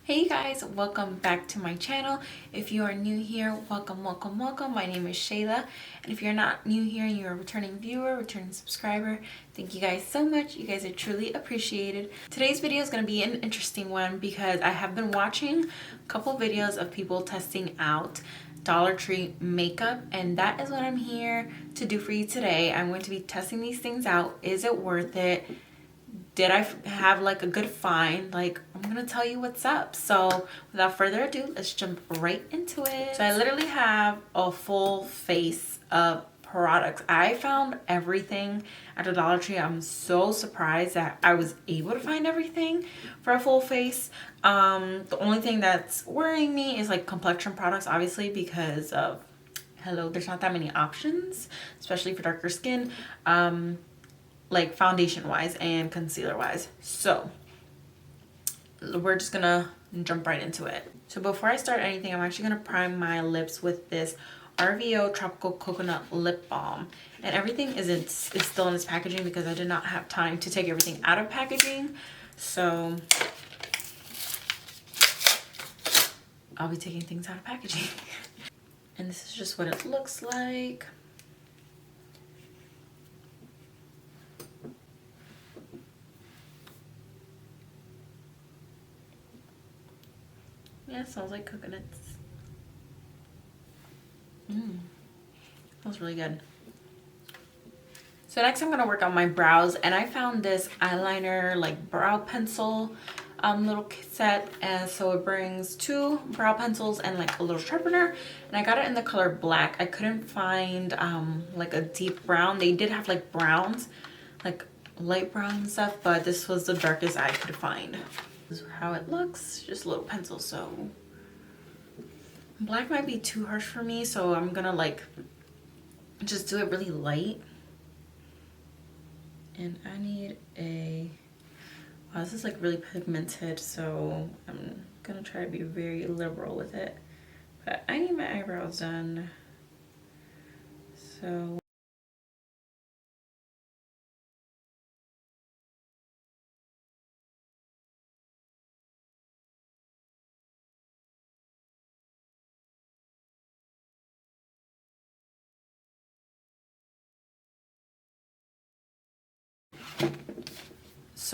Hey you guys, welcome back to my channel. If you are new here, welcome. My name is Shayla, and if you're not new here and you're a returning viewer, returning subscriber, thank you guys so much. You guys are truly appreciated. Today's video is going to be an interesting one because I have been watching a couple videos of people testing out Dollar Tree makeup, and that is what I'm here to do for you today. I'm going to be testing these things out. Is it worth it? Did I have like a good find? Like, I'm gonna tell you what's up. So without further ado, let's jump right into it. So I literally have a full face of products. I found everything at the Dollar Tree. I'm so surprised that I was able to find everything for a full face. The only thing that's worrying me is like complexion products, obviously, because of hello, there's not that many options, especially for darker skin. Like foundation wise and concealer wise. So we're just gonna jump right into it. So before I start anything, I'm actually gonna prime my lips with this RVO Tropical Coconut Lip Balm, and everything is still in this packaging because I did not have time to take everything out of packaging. So I'll be taking things out of packaging. And this is just what it looks like. Yeah, it smells like coconuts. Smells really good. So next I'm gonna work on my brows, and I found this eyeliner like brow pencil little set, and so it brings two brow pencils and like a little sharpener, and I got it in the color black. I couldn't find like a deep brown. They did have like browns, like light brown and stuff, but this was the darkest I could find. This is how it looks, just a little pencil. So black might be too harsh for me, so I'm gonna like just do it really light. And I need a, wow, this is like really pigmented, so I'm gonna try to be very liberal with it. But I need my eyebrows done. So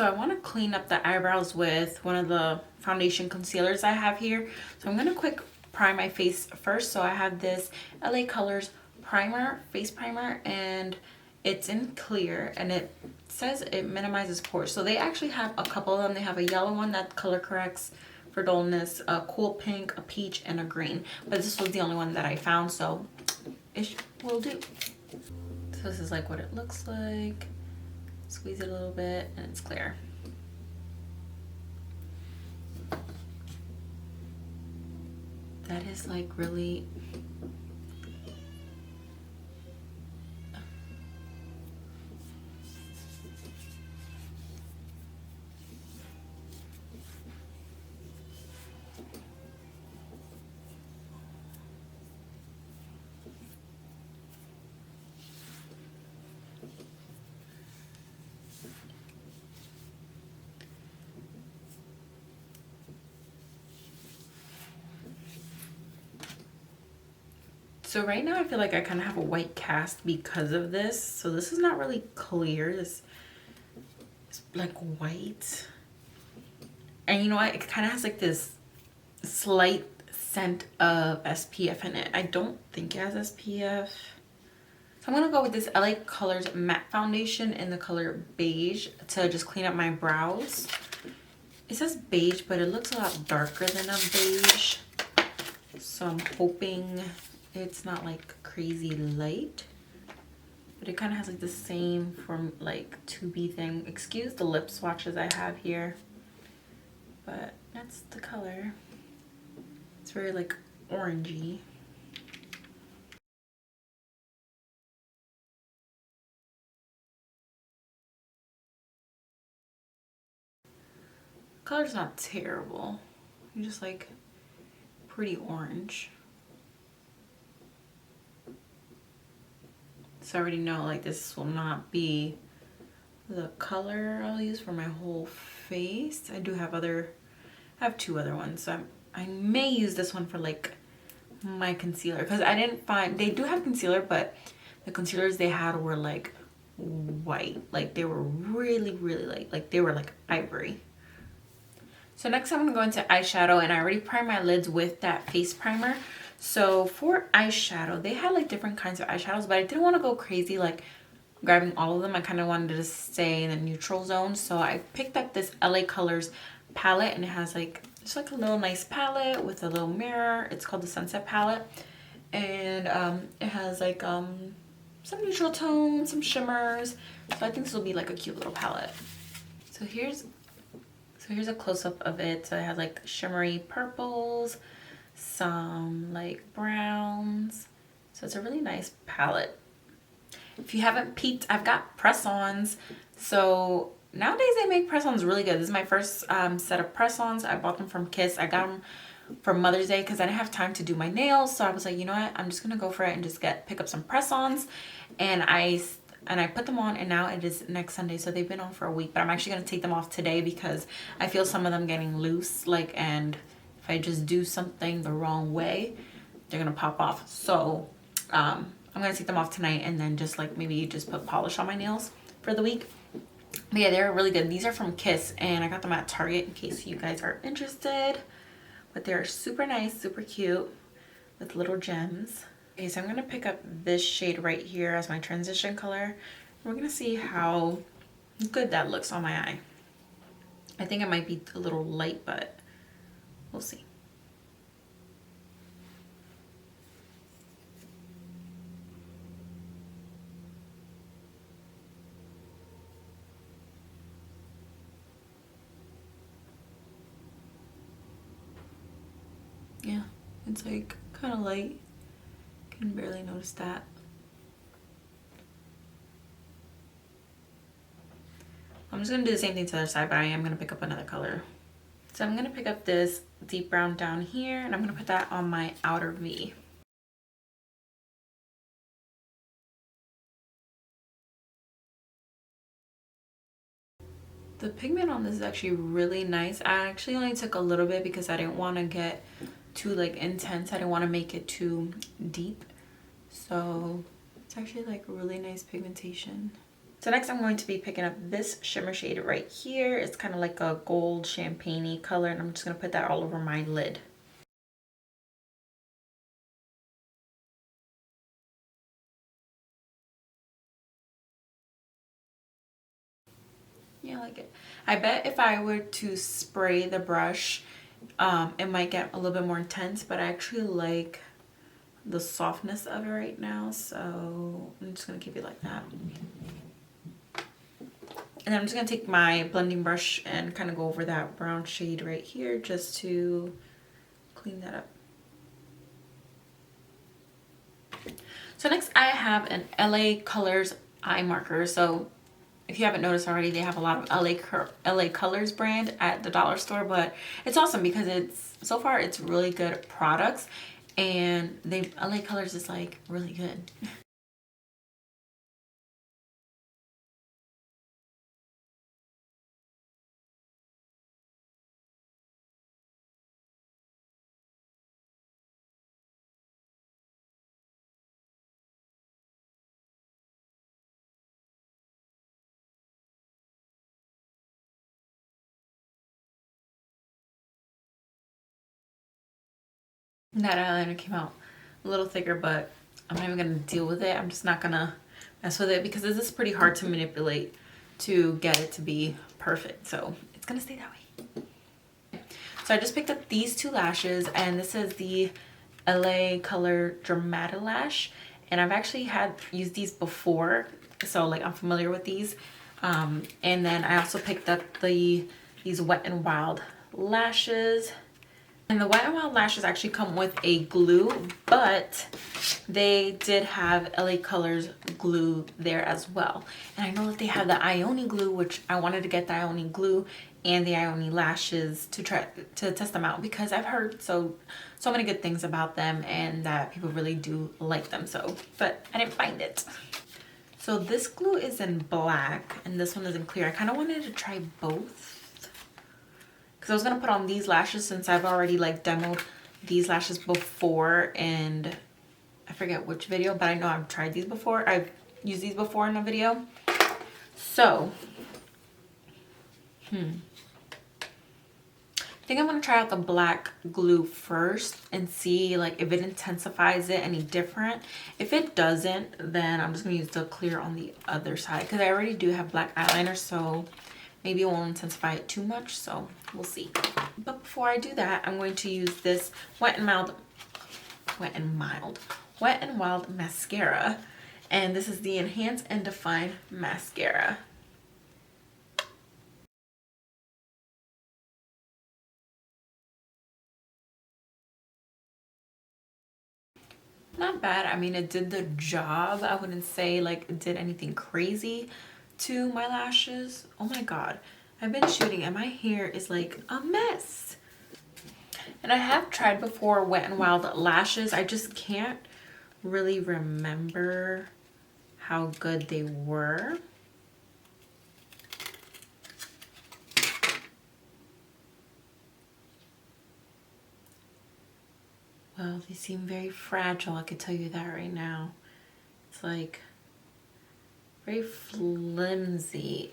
I want to clean up the eyebrows with one of the foundation concealers I have here. So I'm gonna quick prime my face first. So I have this LA Colors primer, face primer, and it's in clear, and it says it minimizes pores. So they actually have a couple of them. They have a yellow one that color corrects for dullness, a cool pink, a peach, and a green. But this was the only one that I found, so it will do. So this is like what it looks like. Squeeze it a little bit and it's clear. That is like really, so right now I feel like I kind of have a white cast because of this. So this is not really clear. This is like white. And you know what? It kind of has like this slight scent of SPF in it. I don't think it has SPF. So I'm gonna go with this LA Colors matte foundation in the color beige to just clean up my brows. It says beige, but it looks a lot darker than a beige. So I'm hoping it's not like crazy light, but it kind of has like the same from like 2B thing. Excuse the lip swatches I have here, but that's the color. It's very like orangey. Color's not terrible. You just like pretty orange. So I already know like this will not be the color I'll use for my whole face. I do have other I have two other ones, so I may use this one for like my concealer, because I didn't find, they do have concealer, but the concealers they had were like white, like they were really light, like they were like ivory. So next I'm gonna go into eyeshadow, and I already primed my lids with that face primer. So for eyeshadow, they had like different kinds of eyeshadows, but I didn't want to go crazy like grabbing all of them. I kind of wanted to stay in the neutral zone, so I picked up this LA Colors palette, and it has like, it's like a little nice palette with a little mirror. It's called the Sunset palette, and it has like some neutral tones, some shimmers. So I think this will be like a cute little palette. So here's a close-up of it. So it has like shimmery purples, some like browns. So it's a really nice palette. If you haven't peeked, I've got press-ons. So nowadays they make press-ons really good. This is my first set of press-ons. I bought them from Kiss. I got them for Mother's Day because I didn't have time to do my nails. So I was like, you know what? I'm just gonna go for it and just pick up some press-ons. And I put them on, and now it is next Sunday, so they've been on for a week. But I'm actually gonna take them off today because I feel some of them getting loose, like, and if I just do something the wrong way, they're gonna pop off. So I'm gonna take them off tonight, and then just like maybe just put polish on my nails for the week. But yeah, they're really good. These are from Kiss, and I got them at Target in case you guys are interested. But they're super nice, super cute with little gems. Okay, so I'm gonna pick up this shade right here as my transition color. We're gonna see how good that looks on my eye. I think it might be a little light, but we'll see. Yeah, it's like kind of light. Can barely notice that. I'm just gonna do the same thing to the other side, but I am gonna pick up another color. So I'm gonna pick up this deep brown down here, and I'm gonna put that on my outer V. The pigment on this is actually really nice. I actually only took a little bit because I didn't want to get too like intense. I didn't want to make it too deep. So it's actually like really nice pigmentation. So next I'm going to be picking up this shimmer shade right here. It's kind of like a gold champagne-y color, and I'm just going to put that all over my lid. Yeah, I like it. I bet if I were to spray the brush, it might get a little bit more intense, but I actually like the softness of it right now, so I'm just gonna keep it like that. And then I'm just gonna take my blending brush and kind of go over that brown shade right here just to clean that up. So next I have an LA Colors eye marker. So if you haven't noticed already, they have a lot of LA Colors brand at the dollar store, but it's awesome because so far it's really good products, and LA Colors is like really good. That eyeliner came out a little thicker, but I'm not even gonna deal with it. I'm just not gonna mess with it because this is pretty hard to manipulate to get it to be perfect. So it's gonna stay that way. So I just picked up these two lashes, and this is the LA Color Dramatic Lash, and I've actually used these before, so like I'm familiar with these. And then I also picked up these Wet n Wild lashes. And the Wet n Wild lashes actually come with a glue, but they did have LA Colors glue there as well. And I know that they have the Ioni glue, which I wanted to get the Ioni glue and the Ioni lashes to try to test them out because I've heard so many good things about them and that people really do like them. So, but I didn't find it. So this glue is in black and this one is in clear. I kind of wanted to try both, because because I was gonna put on these lashes since I've already like demoed these lashes before, and I forget which video, but I know I've tried these before. I've used these before in a video. So I think I'm gonna try out the black glue first and see like if it intensifies it any different. If it doesn't, then I'm just gonna use the clear on the other side, because I already do have black eyeliner, so maybe it won't intensify it too much, so we'll see. But before I do that, I'm going to use this Wet n Wild mascara, and this is the Enhance and Define mascara. Not bad. I mean, it did the job. I wouldn't say like it did anything crazy to my lashes. Oh my god, I've been shooting and my hair is like a mess. And I have tried before Wet n Wild lashes. I just can't really remember how good they were. Well, they seem very fragile, I could tell you that right now. It's like very flimsy.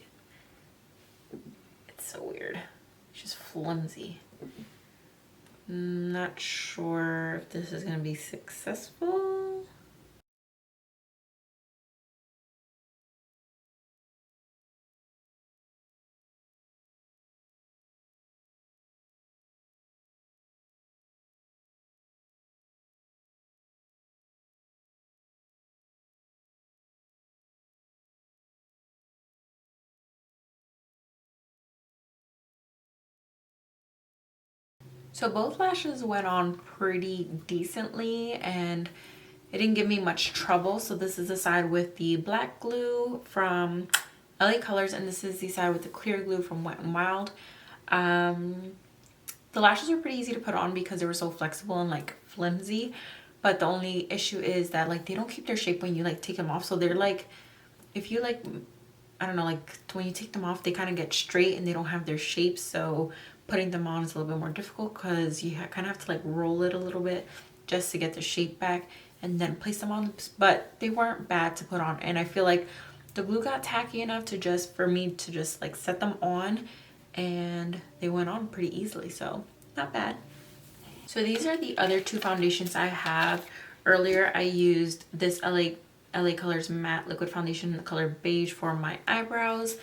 It's so weird. It's just flimsy. Not sure if this is gonna be successful. So both lashes went on pretty decently and it didn't give me much trouble. So this is the side with the black glue from LA Colors, and this is the side with the clear glue from Wet n Wild. The lashes were pretty easy to put on because they were so flexible and like flimsy, but the only issue is that like they don't keep their shape when you like take them off. So they're like, if you like, I don't know, like when you take them off they kind of get straight and they don't have their shape, so putting them on is a little bit more difficult because you kind of have to like roll it a little bit just to get the shape back and then place them on. But they weren't bad to put on, and I feel like the glue got tacky enough to just for me to just like set them on, and they went on pretty easily, so not bad. So these are the other two foundations I have. Earlier I used this LA Colors matte liquid foundation in the color Beige for my eyebrows,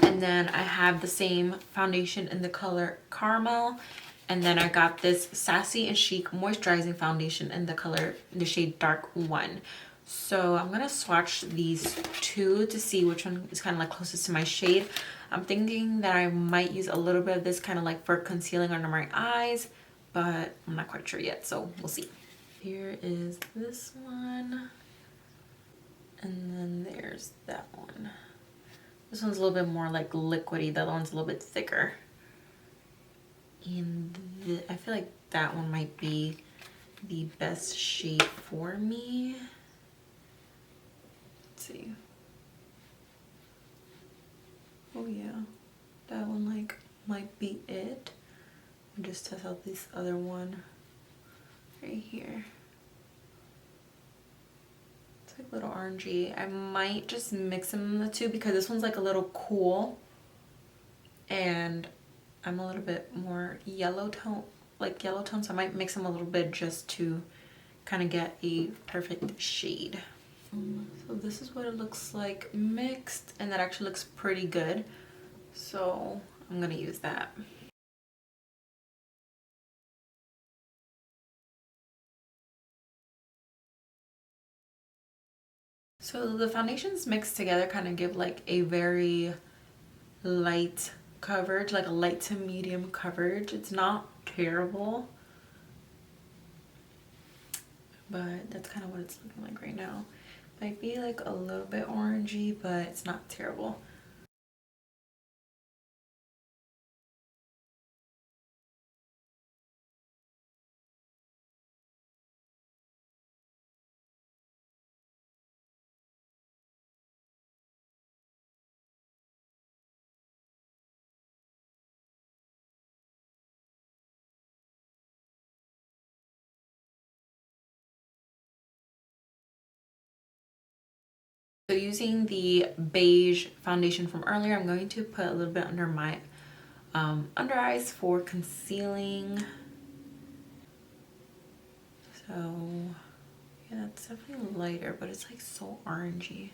and then I have the same foundation in the color Caramel, and then I got this Sassy and Chic moisturizing foundation in the shade Dark 1. So I'm gonna swatch these two to see which one is kind of like closest to my shade. I'm thinking that I might use a little bit of this kind of like for concealing under my eyes, but I'm not quite sure yet, so we'll see. Here is this one, and then there's that one. This one's a little bit more like liquidy, the other one's a little bit thicker. And I feel like that one might be the best shade for me. Let's see. Oh yeah, that one like might be it. I'll just test out this other one right here. It's like a little orangey. I might just mix them the two because this one's like a little cool and I'm a little bit more yellow tone, so I might mix them a little bit just to kind of get a perfect shade. So this is what it looks like mixed, and that actually looks pretty good, so I'm gonna use that. So the foundations mixed together kind of give like a very light coverage, like a light to medium coverage. It's not terrible, but that's kind of what it's looking like right now. Might be like a little bit orangey, but it's not terrible. So using the beige foundation from earlier, I'm going to put a little bit under my under eyes for concealing. So yeah, it's definitely lighter, but it's like so orangey.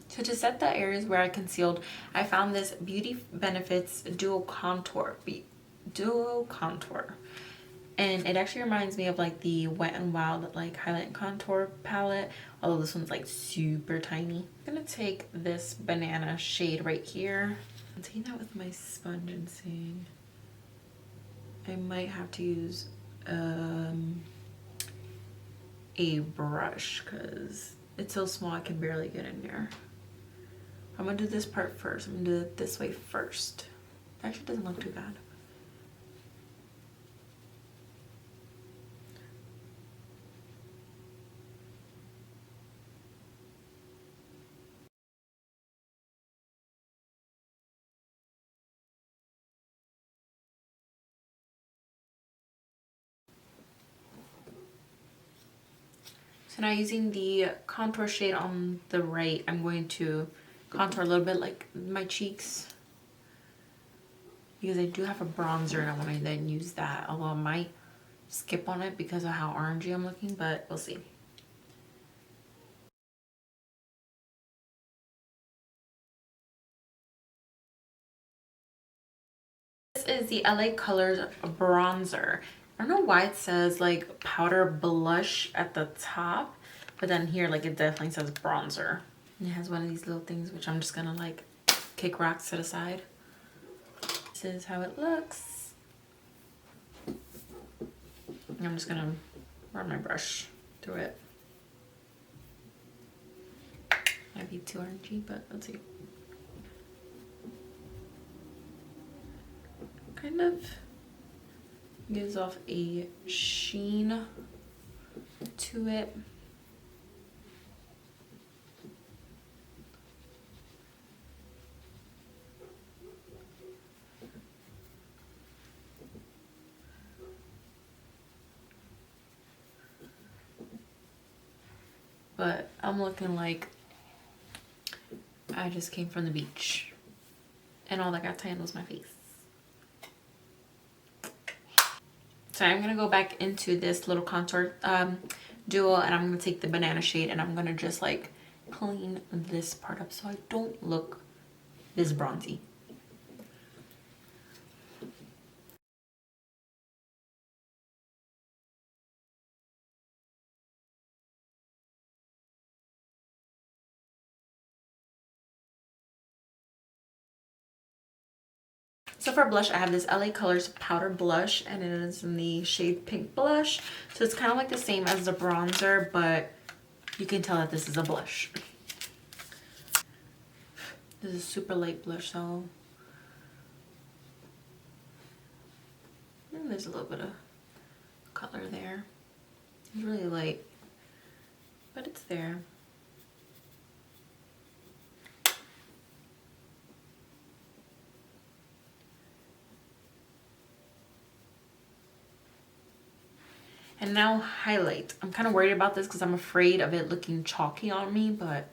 So to set the areas where I concealed, I found this Beauty Benefits Duo Contour. And it actually reminds me of like the Wet n Wild like highlight and contour palette, although this one's like super tiny. I'm gonna take this banana shade right here. I'm taking that with my sponge and seeing. I might have to use a brush because it's so small I can barely get in there. I'm gonna do this part first. I'm gonna do it this way first. It actually doesn't look too bad. So now using the contour shade on the right, I'm going to contour a little bit like my cheeks, because I do have a bronzer and I want to then use that, although I might skip on it because of how orangey I'm looking, but we'll see. This is the LA Colors bronzer. I don't know why it says like powder blush at the top, but then here like it definitely says bronzer. And it has one of these little things which I'm just gonna like kick rocks to the side. This is how it looks. I'm just gonna run my brush through it. Might be too orangey, but let's see. Kind of gives off a sheen to it. But I'm looking like I just came from the beach and all that got tan was my face. So I'm gonna go back into this little contour duo, and I'm gonna take the banana shade and I'm gonna just like clean this part up so I don't look this bronzy. So for blush, I have this LA Colors powder blush, and it is in the shade Pink Blush. So it's kind of like the same as the bronzer, but you can tell that this is a blush. This is super light blush, so there's a little bit of color there. It's really light, but it's there. And now highlight. I'm kind of worried about this because I'm afraid of it looking chalky on me, but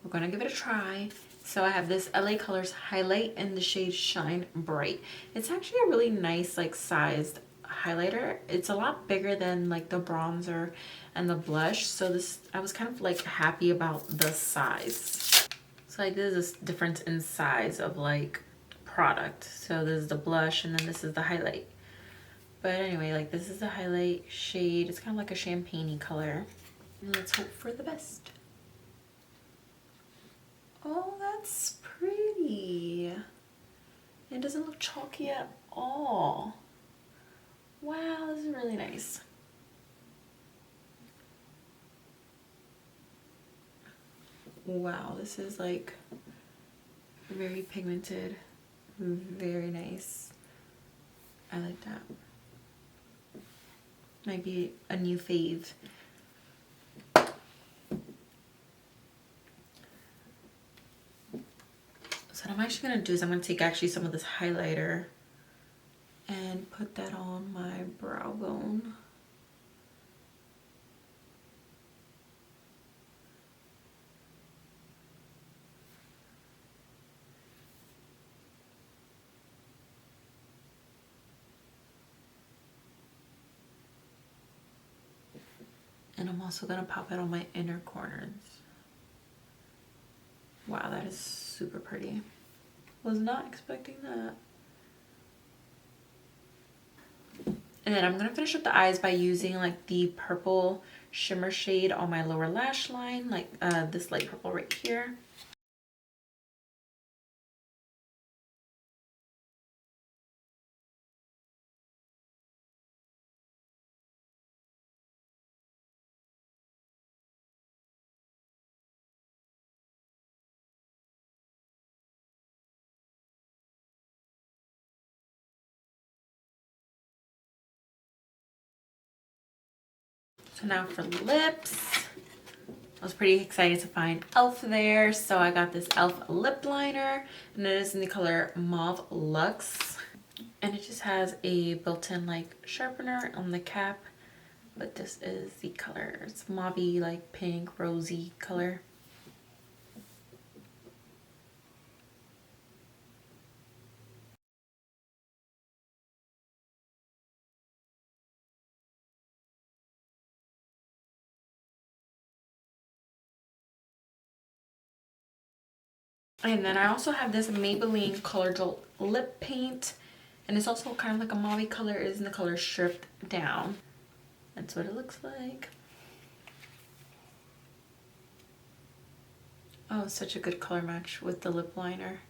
we're gonna give it a try. So I have this LA Colors highlight in the shade Shine Bright. It's actually a really nice like sized highlighter. It's a lot bigger than like the bronzer and the blush. So this, I was kind of like happy about the size. So like this is a difference in size of like product. So this is the blush and then this is the highlight. But anyway, like this is the highlight shade. It's kind of like a champagne-y color. And let's hope for the best. Oh, that's pretty. It doesn't look chalky at all. Wow, this is really nice. Wow, this is like very pigmented, very nice. I like that. Might be a new fave So what I'm actually going to do is I'm going to take actually some of this highlighter and put that on my brow bone. And I'm also going to pop it on my inner corners. Wow, that is super pretty. Was not expecting that. And then I'm going to finish up the eyes by using like the purple shimmer shade on my lower lash line, like this light purple right here. So now for lips. I was pretty excited to find e.l.f. there, so I got this e.l.f. lip liner, and it is in the color Mauve Luxe. And it just has a built-in like sharpener on the cap, but this is the color. It's mauve-y, like pink, rosy color. And then I also have this Maybelline Color Jolt lip paint, and it's also kind of like a mauve color. It is in the color Stripped Down. That's what it looks like. Oh, such a good color match with the lip liner.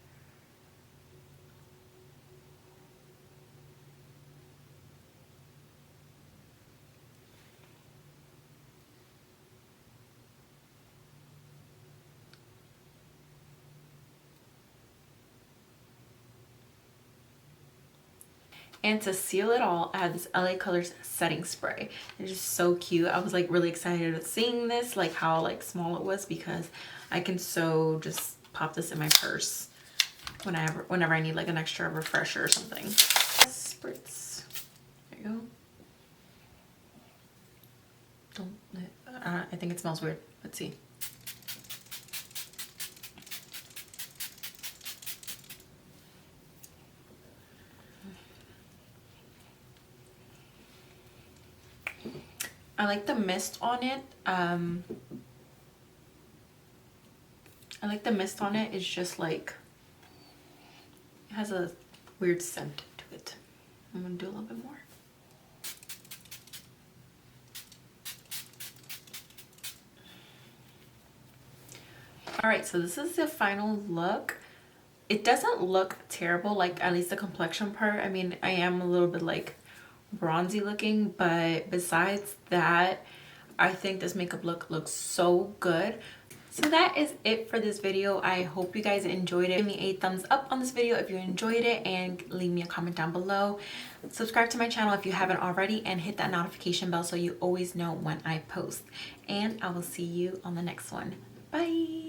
And to seal it all, I have this LA Colors setting spray. It's just so cute. I was like really excited at seeing this, like how like small it was, because I can so just pop this in my purse whenever I need like an extra refresher or something. Spritz. There you go. I think it smells weird. Let's see. I like the mist on it. I like the mist on it. It's just like, it has a weird scent to it. I'm gonna do a little bit more. All right, so this is the final look. It doesn't look terrible, like at least the complexion part. I mean, I am a little bit like bronzy looking, but besides that, I think this makeup look looks so good. So that is it for this video. I hope you guys enjoyed it. Give me a thumbs up on this video if you enjoyed it, and leave me a comment down below. Subscribe to my channel if you haven't already, and hit that notification bell so you always know when I post. And I will see you on the next one. Bye.